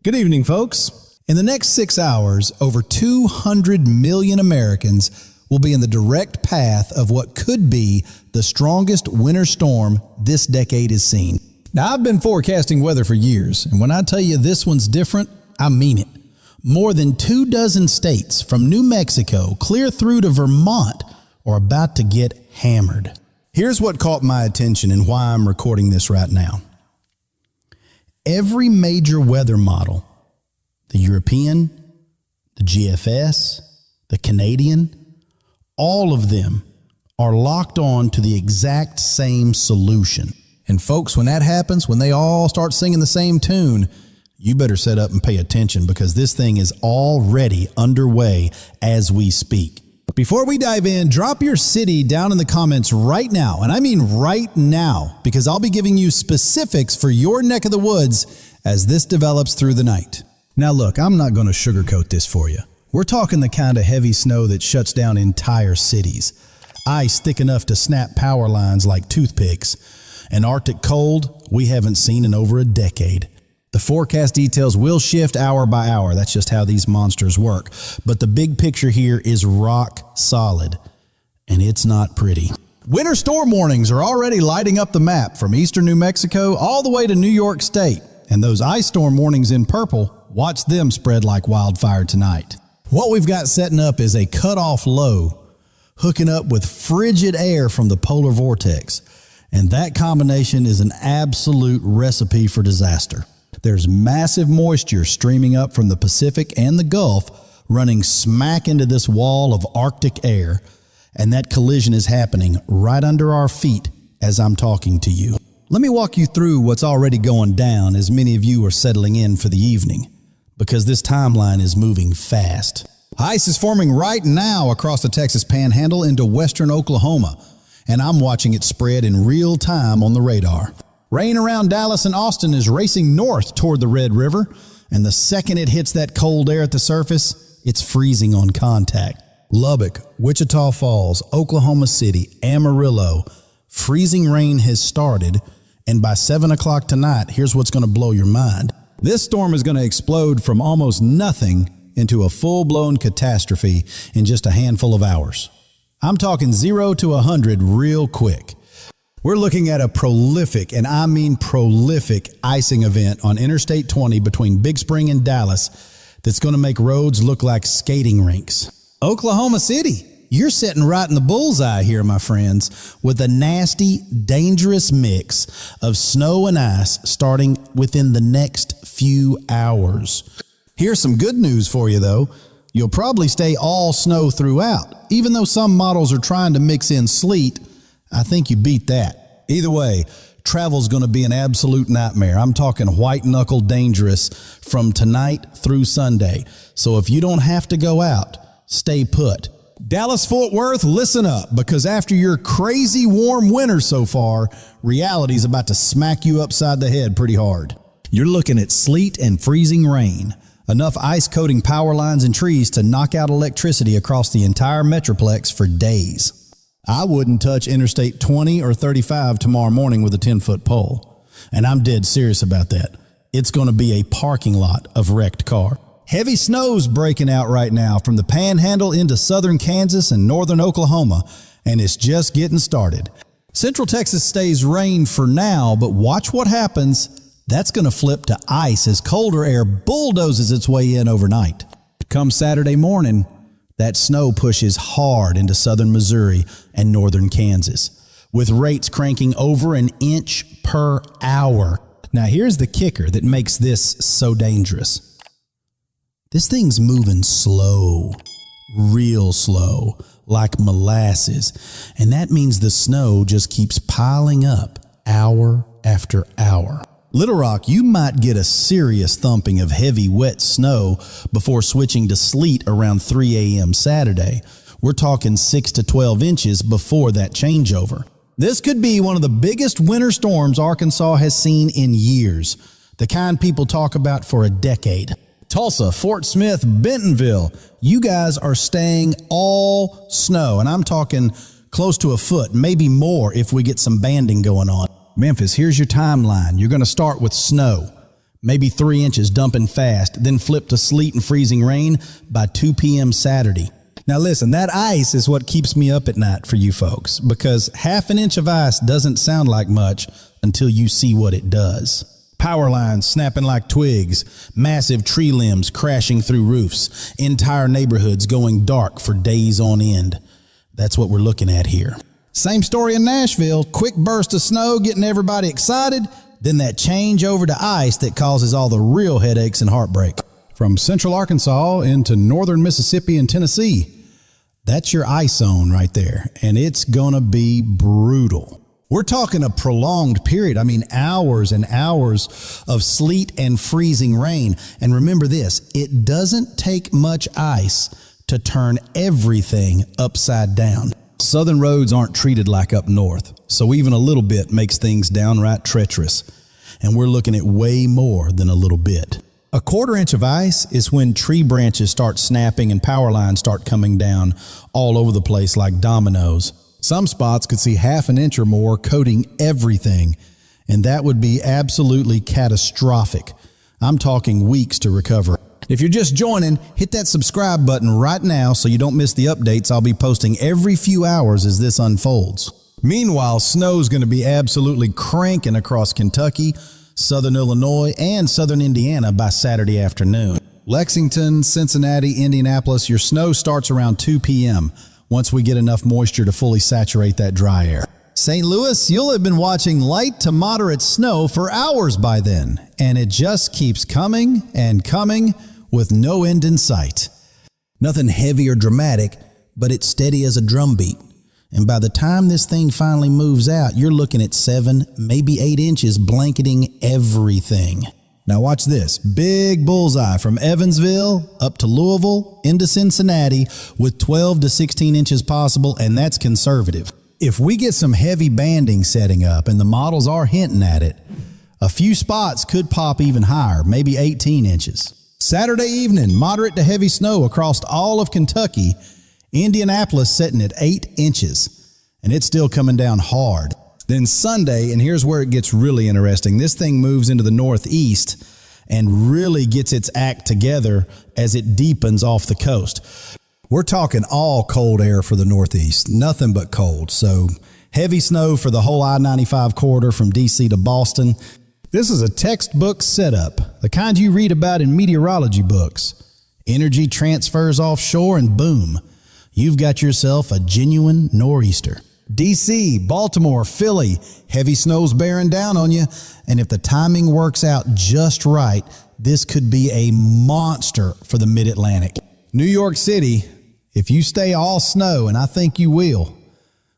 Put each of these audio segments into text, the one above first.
Good evening, folks. In the next 6 hours, over 200 million Americans will be in the direct path of what could be the strongest winter storm this decade has seen. Now, I've been forecasting weather for years, and when I tell you this one's different, I mean it. More than 24 states, from New Mexico clear through to Vermont, are about to get hammered. Here's what caught my attention and why I'm recording this right now. Every major weather model, the European, the GFS, the Canadian, all of them are locked on to the exact same solution. And folks, when that happens, when they all start singing the same tune, you better set up and pay attention because this thing is already underway as we speak. Before we dive in, drop your city down in the comments right now, and I mean right now, because I'll be giving you specifics for your neck of the woods as this develops through the night. Now look, I'm not going to sugarcoat this for you. We're talking the kind of heavy snow that shuts down entire cities. Ice thick enough to snap power lines like toothpicks. An Arctic cold we haven't seen in over a decade. The forecast details will shift hour by hour. That's just how these monsters work. But the big picture here is rock solid, and it's not pretty. Winter storm warnings are already lighting up the map from eastern New Mexico all the way to New York State. And those ice storm warnings in purple, watch them spread like wildfire tonight. What we've got setting up is a cutoff low, hooking up with frigid air from the polar vortex. And that combination is an absolute recipe for disaster. There's massive moisture streaming up from the Pacific and the Gulf, running smack into this wall of Arctic air, and that collision is happening right under our feet as I'm talking to you. Let me walk you through what's already going down as many of you are settling in for the evening, because this timeline is moving fast. Ice is forming right now across the Texas Panhandle into western Oklahoma, and I'm watching it spread in real time on the radar. Rain around Dallas and Austin is racing north toward the Red River, and the second it hits that cold air at the surface, it's freezing on contact. Lubbock, Wichita Falls, Oklahoma City, Amarillo, freezing rain has started, and by 7 o'clock tonight, here's what's going to blow your mind. This storm is going to explode from almost nothing into a full-blown catastrophe in just a handful of hours. I'm talking 0 to 100 real quick. We're looking at a prolific, and I mean prolific, icing event on Interstate 20 between Big Spring and Dallas that's going to make roads look like skating rinks. Oklahoma City, you're sitting right in the bullseye here, my friends, with a nasty, dangerous mix of snow and ice starting within the next few hours. Here's some good news for you, though. You'll probably stay all snow throughout. Even though some models are trying to mix in sleet, I think you beat that. Either way, travel's going to be an absolute nightmare. I'm talking white-knuckle dangerous from tonight through Sunday. So if you don't have to go out, stay put. Dallas-Fort Worth, listen up, because after your crazy warm winter so far, reality's about to smack you upside the head pretty hard. You're looking at sleet and freezing rain. Enough ice coating power lines and trees to knock out electricity across the entire metroplex for days. I wouldn't touch Interstate 20 or 35 tomorrow morning with a 10-foot pole. And I'm dead serious about that. It's going to be a parking lot of wrecked car. Heavy snow's breaking out right now from the Panhandle into southern Kansas and northern Oklahoma, and it's just getting started. Central Texas stays rain for now, but watch what happens. That's going to flip to ice as colder air bulldozes its way in overnight. Come Saturday morning, that snow pushes hard into southern Missouri and northern Kansas, with rates cranking over an inch per hour. Now here's the kicker that makes this so dangerous. This thing's moving slow, real slow, like molasses, and that means the snow just keeps piling up hour after hour. Little Rock, you might get a serious thumping of heavy, wet snow before switching to sleet around 3 a.m. Saturday. We're talking 6 to 12 inches before that changeover. This could be one of the biggest winter storms Arkansas has seen in years, the kind people talk about for a decade. Tulsa, Fort Smith, Bentonville, you guys are staying all snow, and I'm talking close to a foot, maybe more if we get some banding going on. Memphis, here's your timeline. You're going to start with snow. maybe 3 inches dumping fast, then flip to sleet and freezing rain by 2 p.m. Saturday. Now listen, that ice is what keeps me up at night for you folks, because half an inch of ice doesn't sound like much until you see what it does. Power lines snapping like twigs, massive tree limbs crashing through roofs, entire neighborhoods going dark for days on end. That's what we're looking at here. Same story in Nashville, quick burst of snow getting everybody excited, then that change over to ice that causes all the real headaches and heartbreak. From central Arkansas into northern Mississippi and Tennessee, that's your ice zone right there, and it's gonna be brutal. We're talking a prolonged period. I mean, hours and hours of sleet and freezing rain. And remember this, it doesn't take much ice to turn everything upside down. Southern roads aren't treated like up north, so even a little bit makes things downright treacherous. And we're looking at way more than a little bit. A 1/4 inch of ice is when tree branches start snapping and power lines start coming down all over the place like dominoes. Some spots could see 1/2 inch or more coating everything, and that would be absolutely catastrophic. I'm talking weeks to recover. If you're just joining, hit that subscribe button right now so you don't miss the updates I'll be posting every few hours as this unfolds. Meanwhile, snow's going to be absolutely cranking across Kentucky, southern Illinois, and southern Indiana by Saturday afternoon. Lexington, Cincinnati, Indianapolis, your snow starts around 2 p.m. once we get enough moisture to fully saturate that dry air. St. Louis, you'll have been watching light to moderate snow for hours by then, and it just keeps coming and coming with no end in sight. Nothing heavy or dramatic, but it's steady as a drumbeat. And by the time this thing finally moves out, you're looking at 7, maybe 8 inches blanketing everything. Now watch this. Big bullseye from Evansville up to Louisville into Cincinnati with 12 to 16 inches possible, and that's conservative. If we get some heavy banding setting up, and the models are hinting at it, a few spots could pop even higher, maybe 18 inches. Saturday evening, moderate to heavy snow across all of Kentucky. Indianapolis sitting at 8 inches, and it's still coming down hard. Then Sunday, and here's where it gets really interesting, this thing moves into the northeast and really gets its act together as it deepens off the coast. We're talking all cold air for the northeast, nothing but cold. So heavy snow for the whole I-95 corridor from D.C. to Boston. This is a textbook setup, the kind you read about in meteorology books. Energy transfers offshore and boom, you've got yourself a genuine nor'easter. D.C., Baltimore, Philly, heavy snow's bearing down on you, and if the timing works out just right, this could be a monster for the mid-Atlantic. New York City, if you stay all snow, and I think you will,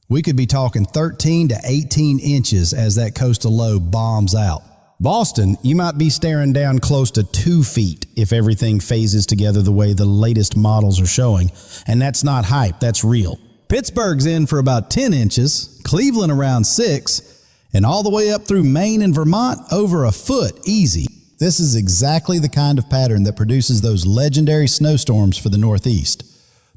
we could be talking 13 to 18 inches as that coastal low bombs out. Boston, you might be staring down close to 2 feet if everything phases together the way the latest models are showing. And that's not hype, that's real. Pittsburgh's in for about 10 inches, Cleveland around 6, and all the way up through Maine and Vermont over a foot easy. This is exactly the kind of pattern that produces those legendary snowstorms for the Northeast,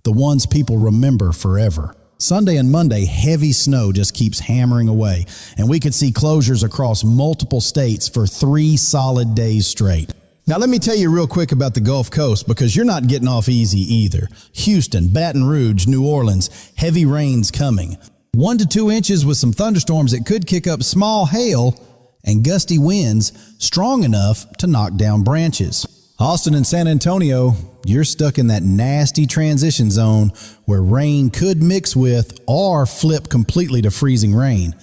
the ones people remember forever. Sunday and Monday, heavy snow just keeps hammering away, and we could see closures across multiple states for 3 solid days straight. Now let me tell you real quick about the Gulf Coast, because you're not getting off easy either. Houston, Baton Rouge, New Orleans, heavy rains coming. 1 to 2 inches with some thunderstorms that could kick up small hail and gusty winds strong enough to knock down branches. Austin and San Antonio, you're stuck in that nasty transition zone where rain could mix with or flip completely to freezing rain.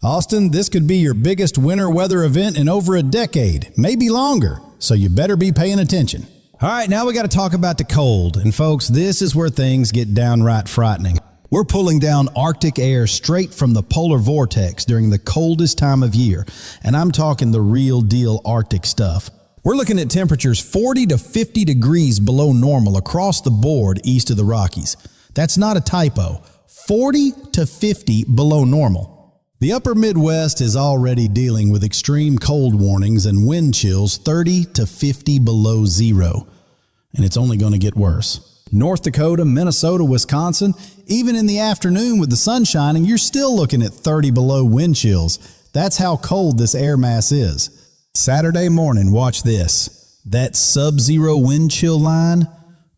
Austin, this could be your biggest winter weather event in over a decade, maybe longer, so you better be paying attention. All right, now we got to talk about the cold. And folks, this is where things get downright frightening. We're pulling down Arctic air straight from the polar vortex during the coldest time of year, and I'm talking the real deal Arctic stuff. We're looking at temperatures 40 to 50 degrees below normal across the board east of the Rockies. That's not a typo. 40 to 50 below normal. The upper Midwest is already dealing with extreme cold warnings and wind chills 30 to 50 below zero. And it's only going to get worse. North Dakota, Minnesota, Wisconsin, even in the afternoon with the sun shining, you're still looking at 30 below wind chills. That's how cold this air mass is. Saturday morning, watch this. That sub-zero wind chill line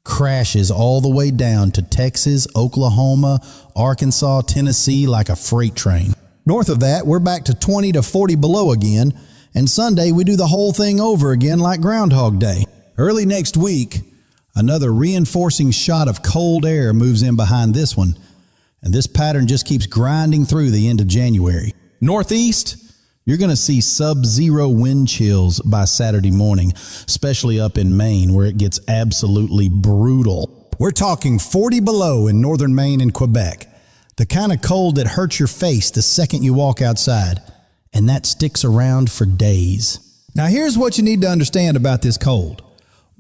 crashes all the way down to Texas, Oklahoma, Arkansas, Tennessee like a freight train. North of that, we're back to 20 to 40 below again, and Sunday we do the whole thing over again like Groundhog Day. Early next week, another reinforcing shot of cold air moves in behind this one, and this pattern just keeps grinding through the end of January. Northeast, you're going to see sub-zero wind chills by Saturday morning, especially up in Maine where it gets absolutely brutal. We're talking 40 below in northern Maine and Quebec, the kind of cold that hurts your face the second you walk outside, and that sticks around for days. Now here's what you need to understand about this cold.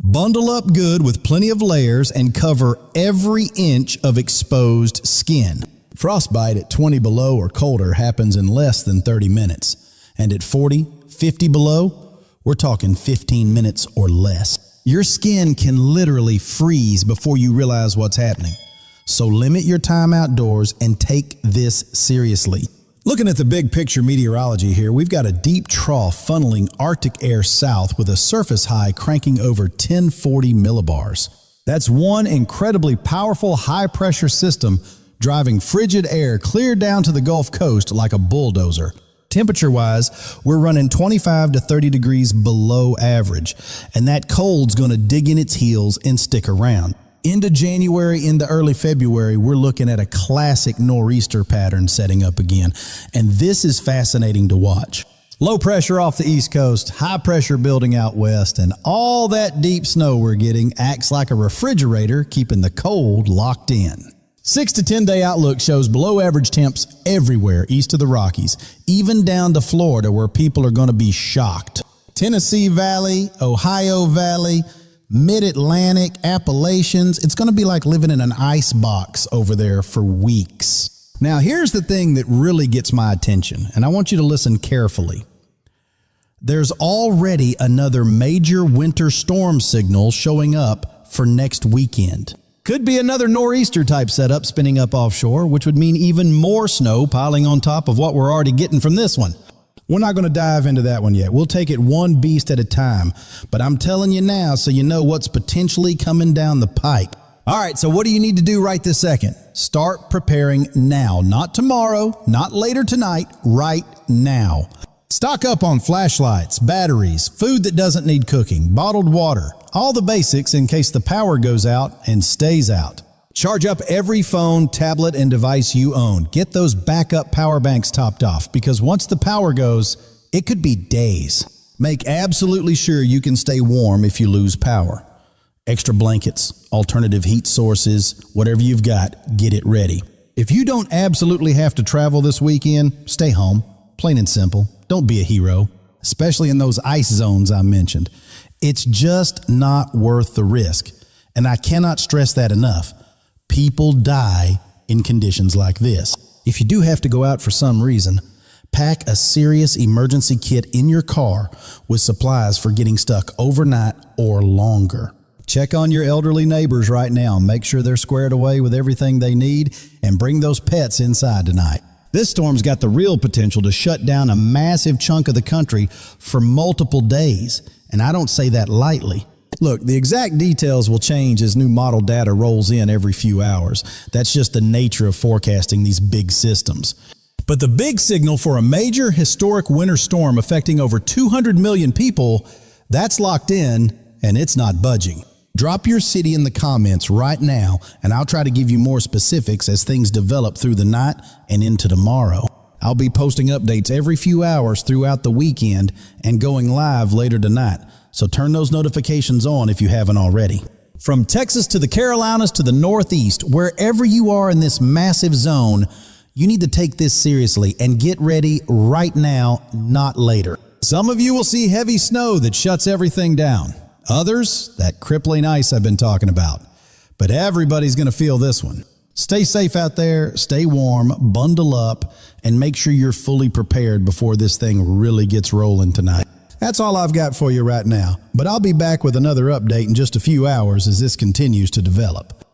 Bundle up good with plenty of layers and cover every inch of exposed skin. Frostbite at 20 below or colder happens in less than 30 minutes. And at 40, 50 below, we're talking 15 minutes or less. Your skin can literally freeze before you realize what's happening. So limit your time outdoors and take this seriously. Looking at the big picture meteorology here, we've got a deep trough funneling Arctic air south with a surface high cranking over 1040 millibars. That's one incredibly powerful high-pressure system driving frigid air clear down to the Gulf Coast like a bulldozer. Temperature-wise, we're running 25 to 30 degrees below average, and that cold's going to dig in its heels and stick around. Into January, into early February, we're looking at a classic nor'easter pattern setting up again, and this is fascinating to watch. Low pressure off the East Coast, high pressure building out west, and all that deep snow we're getting acts like a refrigerator, keeping the cold locked in. 6 to 10 day outlook shows below average temps everywhere east of the Rockies, even down to Florida where people are going to be shocked. Tennessee Valley, Ohio Valley, Mid-Atlantic, Appalachians, it's going to be like living in an ice box over there for weeks. Now here's the thing that really gets my attention, and I want you to listen carefully. There's already another major winter storm signal showing up for next weekend. Could be another nor'easter type setup spinning up offshore, which would mean even more snow piling on top of what we're already getting from this one. We're not going to dive into that one yet. We'll take it one beast at a time, but I'm telling you now so you know what's potentially coming down the pike. All right, so what do you need to do right this second? Start preparing now, not tomorrow, not later tonight, right now. Stock up on flashlights, batteries, food that doesn't need cooking, bottled water, all the basics in case the power goes out and stays out. Charge up every phone, tablet, and device you own. Get those backup power banks topped off because once the power goes, it could be days. Make absolutely sure you can stay warm if you lose power. Extra blankets, alternative heat sources, whatever you've got, get it ready. If you don't absolutely have to travel this weekend, stay home. Plain and simple. Don't be a hero, especially in those ice zones I mentioned. It's just not worth the risk. And I cannot stress that enough. People die in conditions like this. If you do have to go out for some reason, pack a serious emergency kit in your car with supplies for getting stuck overnight or longer. Check on your elderly neighbors right now. Make sure they're squared away with everything they need and bring those pets inside tonight. This storm's got the real potential to shut down a massive chunk of the country for multiple days, and I don't say that lightly. Look, the exact details will change as new model data rolls in every few hours. That's just the nature of forecasting these big systems. But the big signal for a major historic winter storm affecting over 200 million people, that's locked in and it's not budging. Drop your city in the comments right now and I'll try to give you more specifics as things develop through the night and into tomorrow. I'll be posting updates every few hours throughout the weekend and going live later tonight. So turn those notifications on if you haven't already. From Texas to the Carolinas to the Northeast, wherever you are in this massive zone, you need to take this seriously and get ready right now, not later. Some of you will see heavy snow that shuts everything down. Others, that crippling ice I've been talking about. But everybody's going to feel this one. Stay safe out there, stay warm, bundle up, and make sure you're fully prepared before this thing really gets rolling tonight. That's all I've got for you right now, but I'll be back with another update in just a few hours as this continues to develop.